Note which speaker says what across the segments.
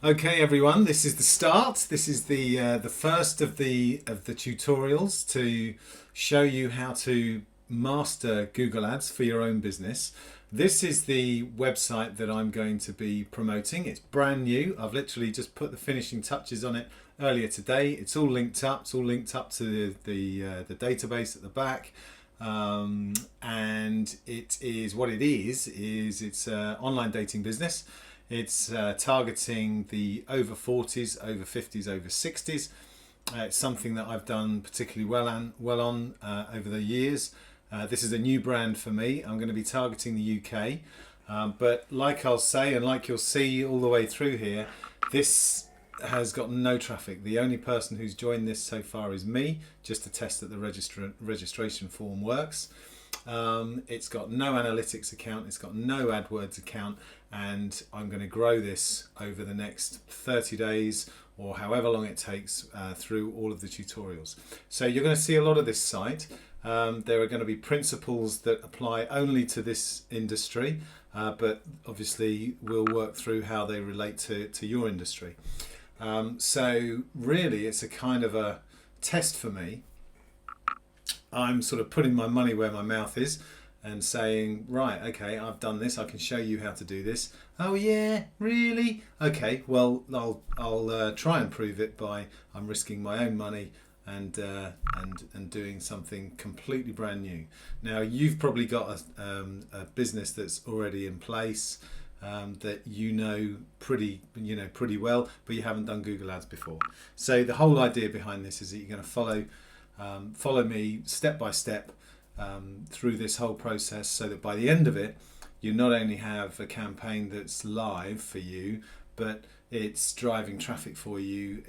Speaker 1: Okay, everyone, this is the start. This is the first of the tutorials to show you how to master Google Ads for your own business. This is the website that I'm going to be promoting. It's brand new. I've literally just put the finishing touches on it earlier today. It's all linked up. It's all linked up to the database at the back. And it is what it is it's an online dating business. It's targeting the over 40s, over 50s, over 60s. It's something that I've done particularly well on over the years. This is a new brand for me. I'm going to be targeting the UK, but like I'll say, and like you'll see all the way through here, this has got no traffic. The only person who's joined this so far is me, just to test that the registration form works. It's got no analytics account, it's got no AdWords account, and I'm going to grow this over the next 30 days or however long it takes through all of the tutorials. So you're going to see a lot of this site. There are going to be principles that apply only to this industry, but obviously we'll work through how they relate to your industry. So really it's a kind of a test for me. I'm sort of putting my money where my mouth is and saying, right, okay, I've done this. I can show you how to do this. Oh yeah, really? Okay, well, I'll try and prove it by I'm risking my own money and doing something completely brand new. Now you've probably got a business that's already in place that you know pretty well, but you haven't done Google Ads before. So the whole idea behind this is that you're going to follow me step by step through this whole process, so that by the end of it you not only have a campaign that's live for you, but it's driving traffic for you,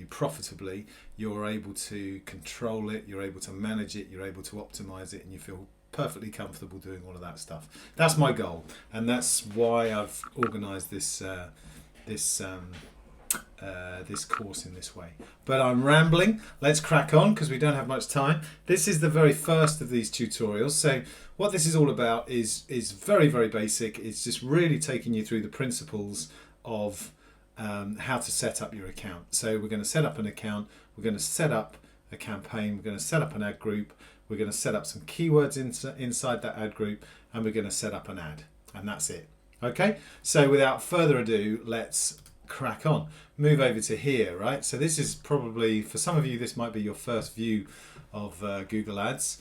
Speaker 1: profitably. You're able to control it, you're able to manage it, you're able to optimize it, and you feel perfectly comfortable doing all of that stuff. That's my goal, and that's why I've organized this course in this way. But I'm rambling. Let's crack on because we don't have much time. This is the very first of these tutorials. So what this is all about is very, very basic. It's just really taking you through the principles of how to set up your account. So we're going to set up an account, we're going to set up a campaign, we're going to set up an ad group, we're going to set up some keywords inside that ad group, and we're going to set up an ad, and that's it. Okay, so without further ado, let's crack on. Move over to here, right? So this is probably, for some of you, this might be your first view of Google Ads.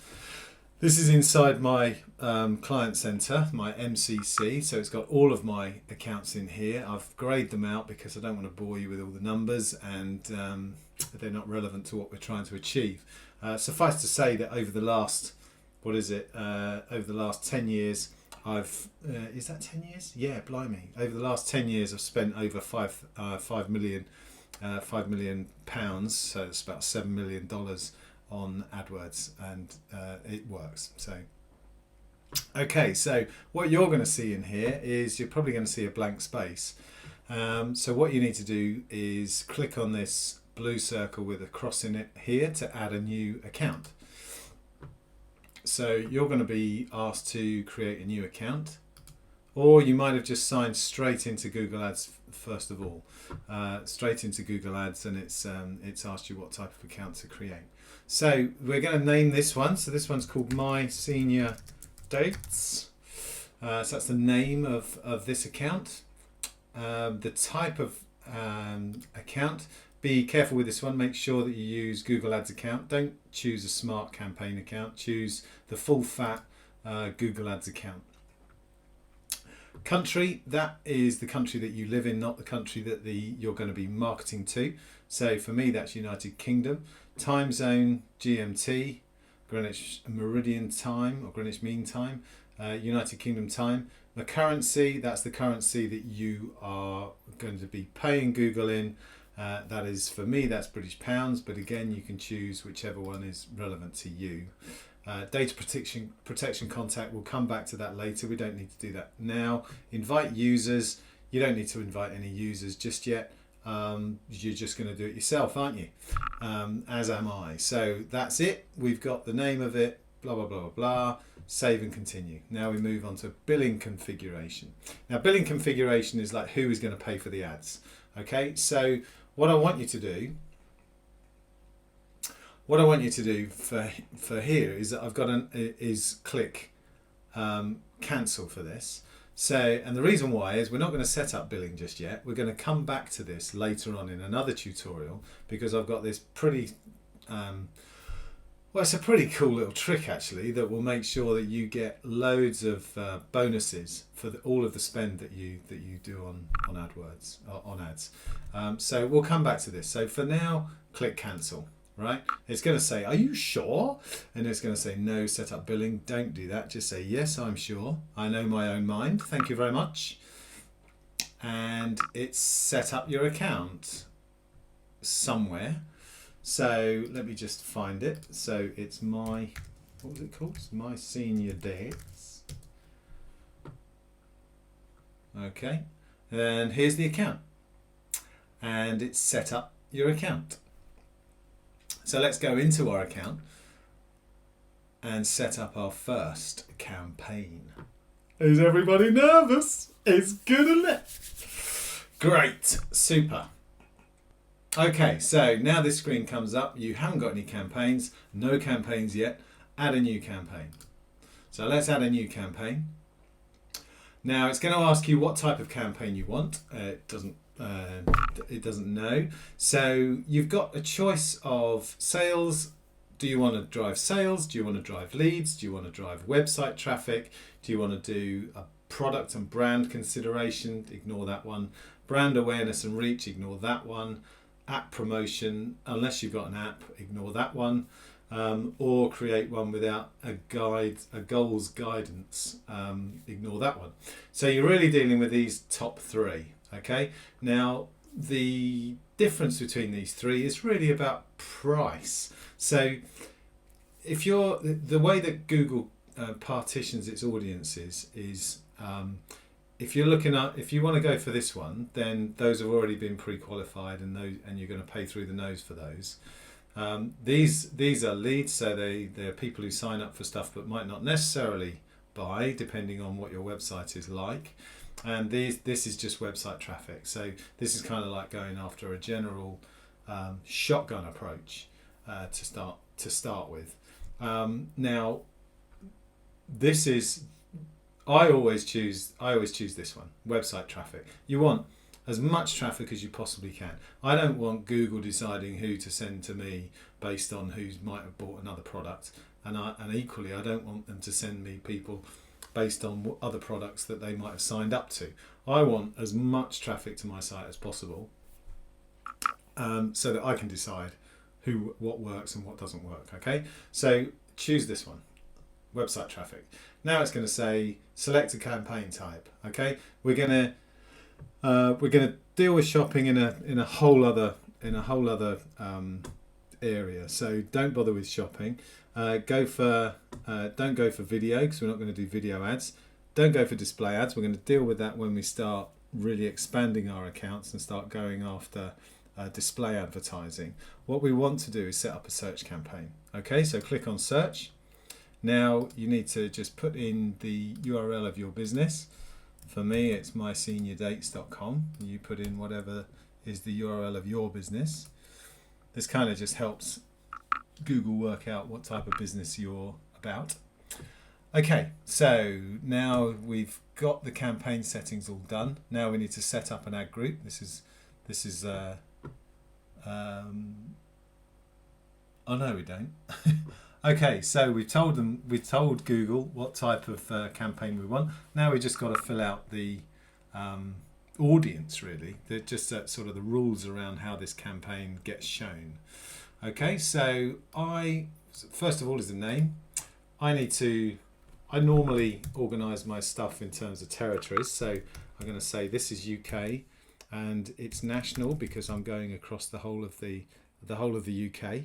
Speaker 1: This is inside my client center, my MCC, so it's got all of my accounts in here. I've grayed them out because I don't want to bore you with all the numbers, and they're not relevant to what we're trying to achieve. Suffice to say that over the last, over the last 10 years, is that 10 years? Yeah, blimey. Over the last 10 years, I've spent over £5 million, so it's about $7 million on AdWords, and it works. So, okay, so what you're going to see in here is you're probably going to see a blank space. So what you need to do is click on this blue circle with a cross in it here to add a new account. So you're going to be asked to create a new account, or you might have just signed straight into Google Ads first of all, straight into Google Ads, and it's asked you what type of account to create. So we're going to name this one. So this one's called My Senior Dates. So that's the name of this account. The type of account. Be careful with this one. Make sure that you use Google Ads account. Don't choose a smart campaign account. Choose the full fat Google Ads account. Country, that is the country that you live in, not the country that you're going to be marketing to. So for me, that's United Kingdom. Time zone, GMT, Greenwich Meridian Time or Greenwich Mean Time, United Kingdom time. The currency, that's the currency that you are going to be paying Google in. That is, for me, that's British pounds, but again, you can choose whichever one is relevant to you. Data protection contact, we'll come back to that later. We don't need to do that now. Invite users, you don't need to invite any users just yet. You're just going to do it yourself, aren't you? As am I. So that's it. We've got the name of it, blah, blah, blah, blah, blah. save and continue. Now we move on to billing configuration. Now billing configuration is like who is going to pay for the ads. Okay, so what I want you to do for here is that I've got click cancel for this. So, and the reason why is we're not going to set up billing just yet. We're going to come back to this later on in another tutorial, because I've got this pretty well, it's a pretty cool little trick actually that will make sure that you get loads of bonuses for all of the spend that you do on AdWords, on ads. So we'll come back to this. So for now, click cancel. Right? It's going to say, are you sure? And it's going to say, no, set up billing. Don't do that. Just say, yes, I'm sure. I know my own mind. Thank you very much. And it's set up your account somewhere. So let me just find it. So it's my, what was it called? It's my senior dates. Okay. And here's the account. And it's set up your account. So let's go into our account and set up our first campaign. Is everybody nervous? It's gonna Great, super. Okay, so now this screen comes up. You haven't got any campaigns, no campaigns yet. Add a new campaign. So let's add a new campaign. Now it's going to ask you what type of campaign you want. It doesn't know. So you've got a choice of sales. Do you want to drive sales? Do you want to drive leads? Do you want to drive website traffic? Do you want to do a product and brand consideration? Ignore that one. Brand awareness and reach? Ignore that one. App promotion, unless you've got an app, ignore that one. Or create one without a goals guidance, ignore that one. So you're really dealing with these top three. Okay, now the difference between these three is really about price. So if you're the way that Google partitions its audiences is if you're looking at, if you want to go for this one, then those have already been pre-qualified, and you're going to pay through the nose for those. These are leads, so they're people who sign up for stuff but might not necessarily buy, depending on what your website is like. And this is just website traffic. So this is kind of like going after a general shotgun approach to start with. Now, this is I always choose this one, website traffic. You want as much traffic as you possibly can. I don't want Google deciding who to send to me based on who might have bought another product, and equally I don't want them to send me people based on other products that they might have signed up to. I want as much traffic to my site as possible, so that I can decide what works and what doesn't work. Okay, so choose this one, website traffic. Now it's going to say select a campaign type. Okay, we're going to deal with shopping in a whole other area. So don't bother with shopping. Don't go for video, because we're not going to do video ads. Don't go for display ads. We're going to deal with that when we start really expanding our accounts and start going after display advertising. What we want to do is set up a search campaign. Okay, so click on search. Now you need to just put in the URL of your business. For me, it's myseniordates.com. You put in whatever is the URL of your business. This kind of just helps Google work out what type of business you're about. Okay, so now we've got the campaign settings all done. Now we need to set up an ad group. This is oh no, we don't. Okay, so we told Google what type of campaign we want. Now we just got to fill out the audience, really. They're just sort of the rules around how this campaign gets shown. Okay, so first of all is the name. I normally organise my stuff in terms of territories. So I'm going to say this is UK, and it's national because I'm going across the whole of the UK.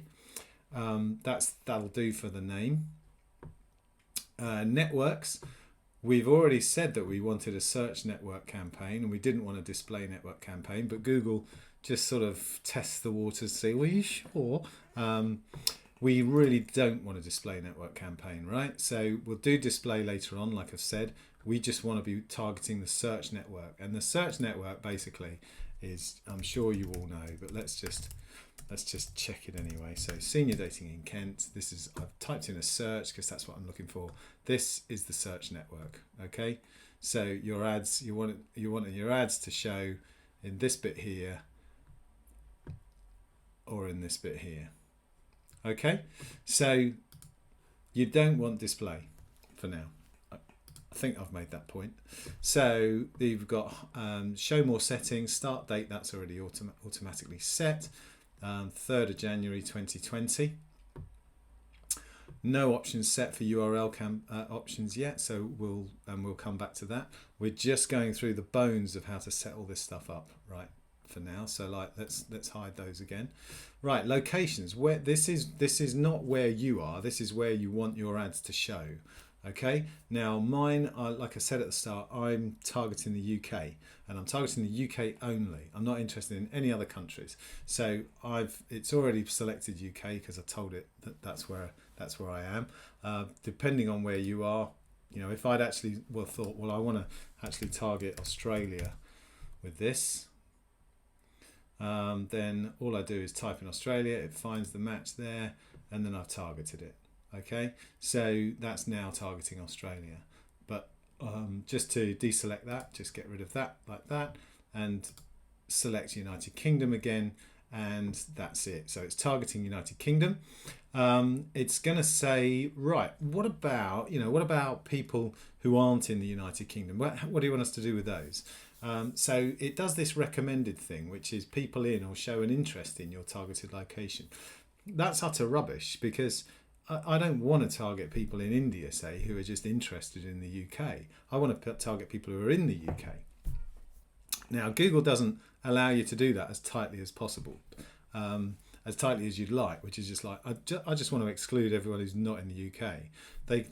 Speaker 1: That'll do for the name. Networks, we've already said that we wanted a search network campaign and we didn't want a display network campaign, but Google just sort of tests the waters, see, well, you sure? we really don't want a display network campaign, right? So we'll do display later on, like I've said. We just want to be targeting the search network, and the search network basically is, I'm sure you all know, but let's just check it anyway. So senior dating in Kent, this is, I've typed in a search because that's what I'm looking for. This is the search network. Okay, so your ads, you want your ads to show in this bit here or in this bit here. Okay, so you don't want display for now. I think I've made that point. So you've got show more settings, start date, that's already automatically set, 3rd of January 2020. No options set for URL options yet, so we'll come back to that. We're just going through the bones of how to set all this stuff up right for now. So like let's hide those again. Right, locations. Where this is not where you are. This is where you want your ads to show. Okay, now mine are, like I said at the start, I'm targeting the UK, and I'm targeting the UK only. I'm not interested in any other countries. So it's already selected UK because I told it that that's where I am. Depending on where you are, you know, if I'd actually thought, well, I want to actually target Australia with this, then all I do is type in Australia, it finds the match there, and then I've targeted it. Okay, so that's now targeting Australia, but just to deselect that, just get rid of that like that, and select United Kingdom again, and that's it. So it's targeting United Kingdom. It's going to say, right, what about people who aren't in the United Kingdom? What do you want us to do with those? So it does this recommended thing, which is people in or show an interest in your targeted location. That's utter rubbish, because I don't want to target people in India, say, who are just interested in the UK. I want to target people who are in the UK. Now, Google doesn't allow you to do that as tightly as possible, as tightly as you'd like, which is just like, I just want to exclude everyone who's not in the UK. They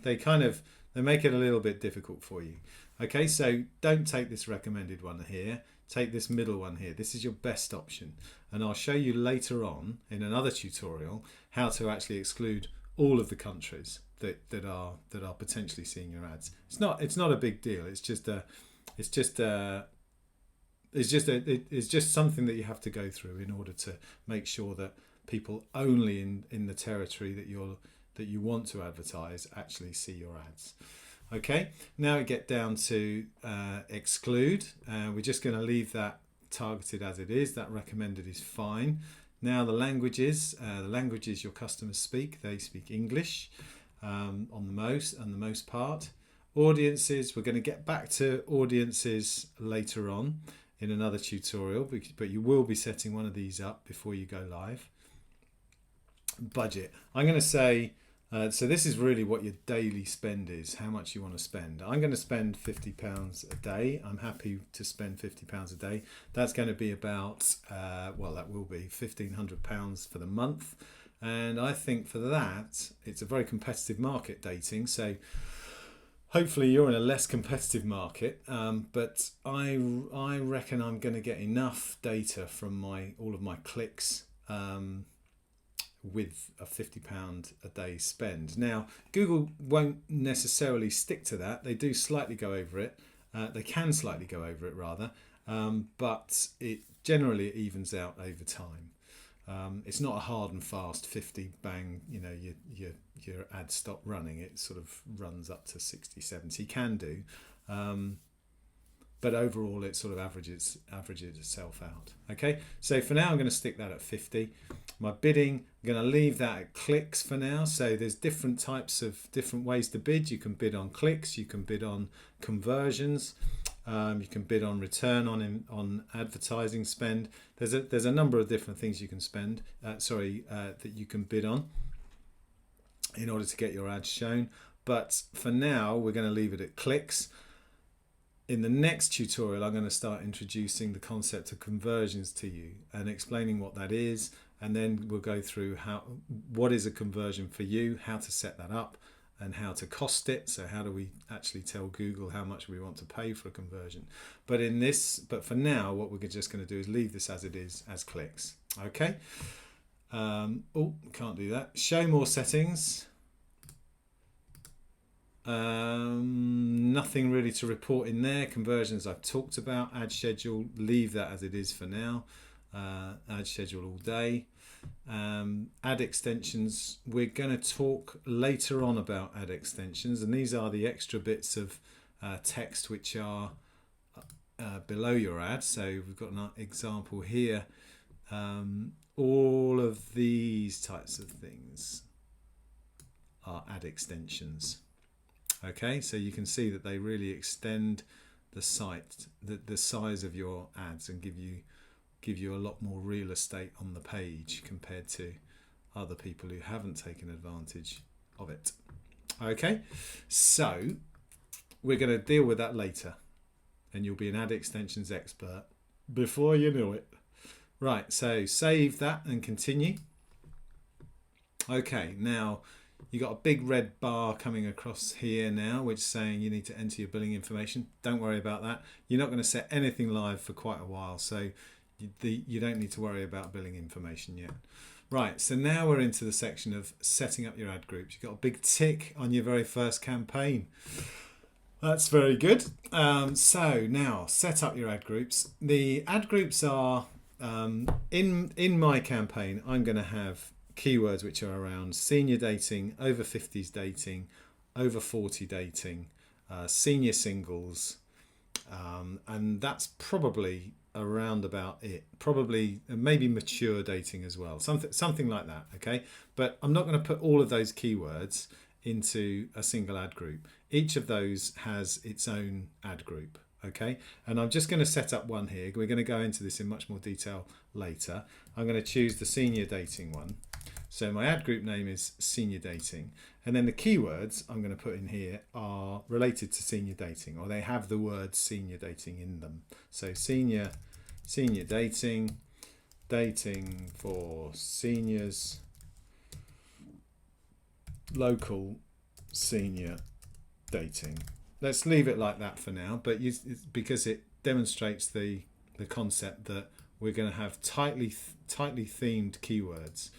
Speaker 1: make it a little bit difficult for you. Okay, so don't take this recommended one here. Take this middle one here. This is your best option. And I'll show you later on in another tutorial how to actually exclude all of the countries that are potentially seeing your ads. It's not a big deal. It's just something that you have to go through in order to make sure that people only in the territory that you want to advertise actually see your ads. Okay, now we get down to exclude. We're just going to leave that targeted as it is. That recommended is fine. Now the languages your customers speak. They speak English on the most part. Audiences, we're going to get back to audiences later on in another tutorial, but you will be setting one of these up before you go live. Budget, I'm going to say, so this is really what your daily spend is, how much you want to spend. I'm going to spend £50 a day. I'm happy to spend £50 a day. That's going to be about, that will be £1,500 for the month. And I think for that, it's a very competitive market, dating. So hopefully you're in a less competitive market, but I reckon I'm going to get enough data from all of my clicks with a £50 a day spend. Now, Google won't necessarily stick to that. They do slightly go over it. They can slightly go over it rather, but it generally evens out over time. It's not a hard and fast 50 bang, your ad stop running. It sort of runs up to 60, 70, can do. But overall it sort of averages itself out. Okay, so for now I'm going to stick that at 50. My bidding, I'm going to leave that at clicks for now. So there's different ways to bid. You can bid on clicks, you can bid on conversions, you can bid on return on advertising spend. There's a number of different things you can that you can bid on in order to get your ads shown. But for now we're going to leave it at clicks. In the next tutorial, I'm going to start introducing the concept of conversions to you and explaining what that is, and then we'll go through what is a conversion for you, how to set that up, and how to cost it. So how do we actually tell Google how much we want to pay for a conversion? But for now, what we're just going to do is leave this as it is, as clicks. Okay. Oh, can't do that. Show more settings. Nothing really to report in there. Conversions I've talked about. Ad schedule, leave that as it is for now. Ad schedule all day. Ad extensions, we're going to talk later on about ad extensions, and these are the extra bits of text which are below your ad. So we've got an example here. All of these types of things are ad extensions. Okay, so you can see that they really extend the site, the size of your ads, and give you a lot more real estate on the page compared to other people who haven't taken advantage of it. Okay, so we're going to deal with that later, and you'll be an ad extensions expert before you know it. Right, so save that and continue. Okay, now you got a big red bar coming across here now, which is saying you need to enter your billing information. Don't worry about that. You're not going to set anything live for quite a while, so you don't need to worry about billing information yet. Right, so now we're into the section of setting up your ad groups. You've got a big tick on your very first campaign. That's very good. So now set up your ad groups. The ad groups are, in my campaign, I'm going to have keywords which are around senior dating, over 50s dating, over 40 dating, senior singles, and that's probably around about it. Probably maybe mature dating as well, something like that. Okay, but I'm not going to put all of those keywords into a single ad group. Each of those has its own ad group. Okay, and I'm just going to set up one here. We're going to go into this in much more detail later. I'm going to choose the senior dating one. So my ad group name is senior dating, and then the keywords I'm going to put in here are related to senior dating, or they have the word senior dating in them. So senior dating, dating for seniors, local senior dating. Let's leave it like that for now, but because it demonstrates the concept that we're going to have tightly themed keywords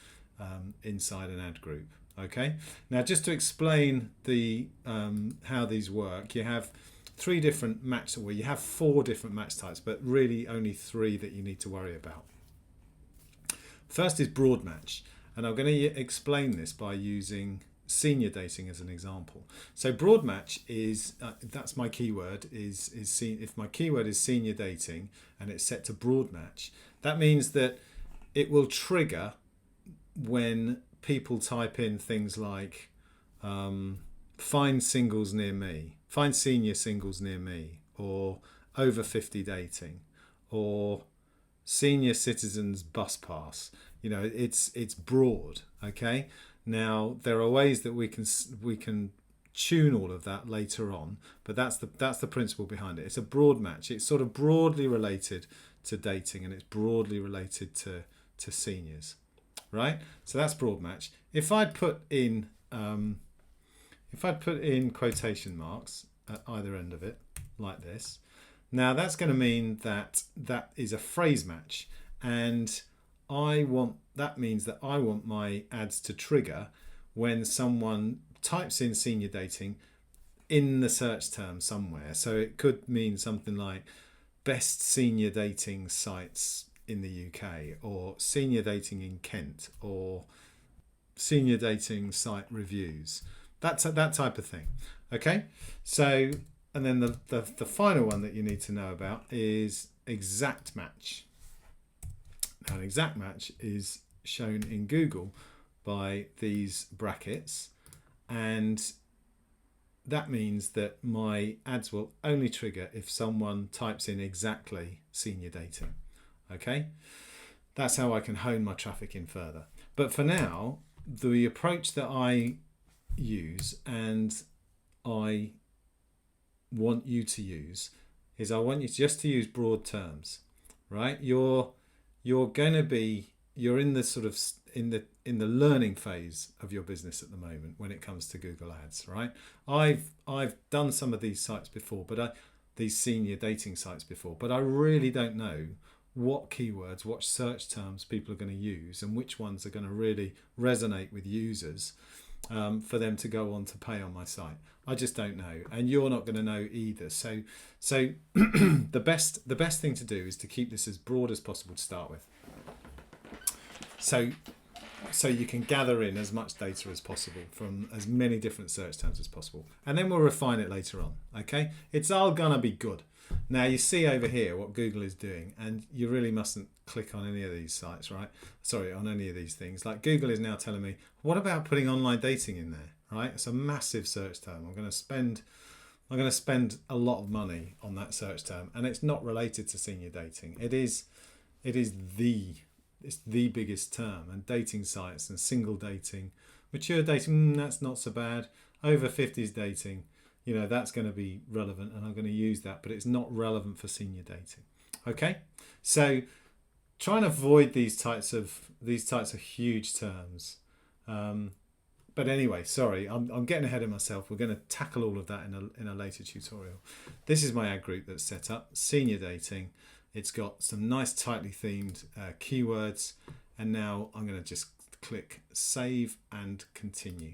Speaker 1: inside an ad group. Okay, now just to explain the how these work, you have three different match, well, you have four different match types, but really only three that you need to worry about. First is broad match, and I'm going to explain this by using senior dating as an example. So broad match is that's my keyword if my keyword is senior dating and it's set to broad match, that means that it will trigger when people type in things like find singles near me, find senior singles near me, or over 50 dating, or senior citizens bus pass. You know, it's broad. Okay, now there are ways that we can tune all of that later on, but that's the principle behind it. It's a broad match. It's sort of broadly related to dating, and it's broadly related to seniors. Right, so that's broad match. If I'd put in quotation marks at either end of it, like this, now that's going to mean that is a phrase match, and that means that I want my ads to trigger when someone types in senior dating in the search term somewhere. So it could mean something like best senior dating sites in the UK, or senior dating in Kent, or senior dating site reviews, that type of thing. Okay, so, and then the final one that you need to know about is exact match. Now an exact match is shown in Google by these brackets, and that means that my ads will only trigger if someone types in exactly senior dating. Okay, that's how I can hone my traffic in further. But for now, the approach that I use and I want you to use is I want you just to use broad terms, right? You're in the sort of in the learning phase of your business at the moment when it comes to Google Ads, right? I've done some of these sites before, but these senior dating sites before, but I really don't know what keywords, what search terms people are going to use, and which ones are going to really resonate with users for them to go on to pay on my site. I just don't know, and you're not going to know either. So the best thing to do is to keep this as broad as possible to start with. So you can gather in as much data as possible from as many different search terms as possible, and then we'll refine it later on. Okay, it's all gonna be good. Now you see over here what Google is doing, and you really mustn't click on any of these sites, right? Sorry, on any of these things. Like Google is now telling me, what about putting online dating in there, right? It's a massive search term. I'm going to spend a lot of money on that search term, and it's not related to senior dating. It's the biggest term, and dating sites and single dating, mature dating, that's not so bad. Over 50s dating, you know, that's going to be relevant, and I'm going to use that, but it's not relevant for senior dating. Okay, so try and avoid these types of huge terms. But anyway, sorry, I'm getting ahead of myself. We're going to tackle all of that in a later tutorial. This is my ad group that's set up, senior dating. It's got some nice tightly themed keywords, and now I'm going to just click save and continue.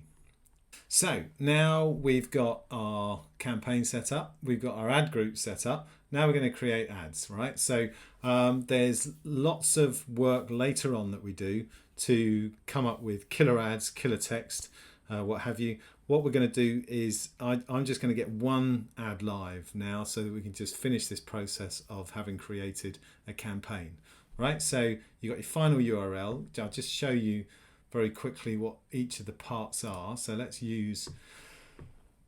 Speaker 1: So now we've got our campaign set up, we've got our ad group set up. Now we're going to create ads, right? So there's lots of work later on that we do to come up with killer ads, killer text, what have you. What we're going to do is I'm just going to get one ad live now so that we can just finish this process of having created a campaign, right? So you got your final URL. I'll just show you very quickly what each of the parts are. So let's use,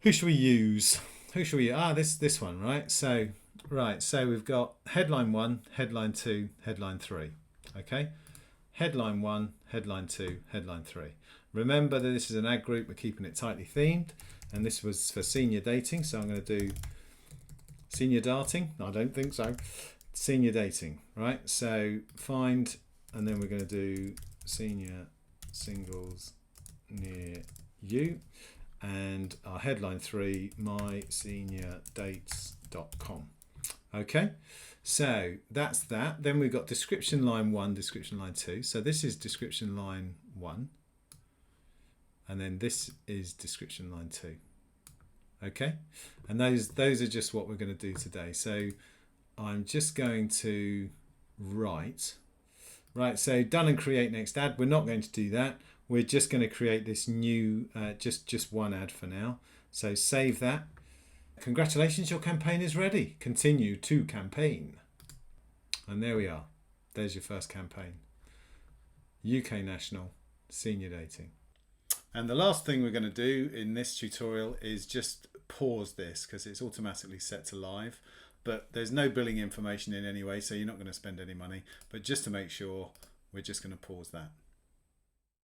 Speaker 1: who should we use? This one, right? So we've got headline 1, headline 2, headline 3. Okay, headline 1, headline 2, headline 3. Remember that this is an ad group, we're keeping it tightly themed, and this was for senior dating, so I'm going to do senior darting. I don't think so. Senior dating, right? So find, and then we're going to do senior singles near you, and our headline 3, myseniordates.com. Okay, so that's that. Then we've got description line 1, description line 2. So this is description line 1, and then this is description line 2. Okay, and those are just what we're going to do today. So I'm just going to write. Right, so done and create next ad. We're not going to do that. We're just going to create this new, just one ad for now. So save that. Congratulations, your campaign is ready. Continue to campaign. And there we are. There's your first campaign. UK National Senior Dating. And the last thing we're going to do in this tutorial is just pause this because it's automatically set to live. But there's no billing information in anyway, so you're not going to spend any money. But just to make sure, we're just going to pause that.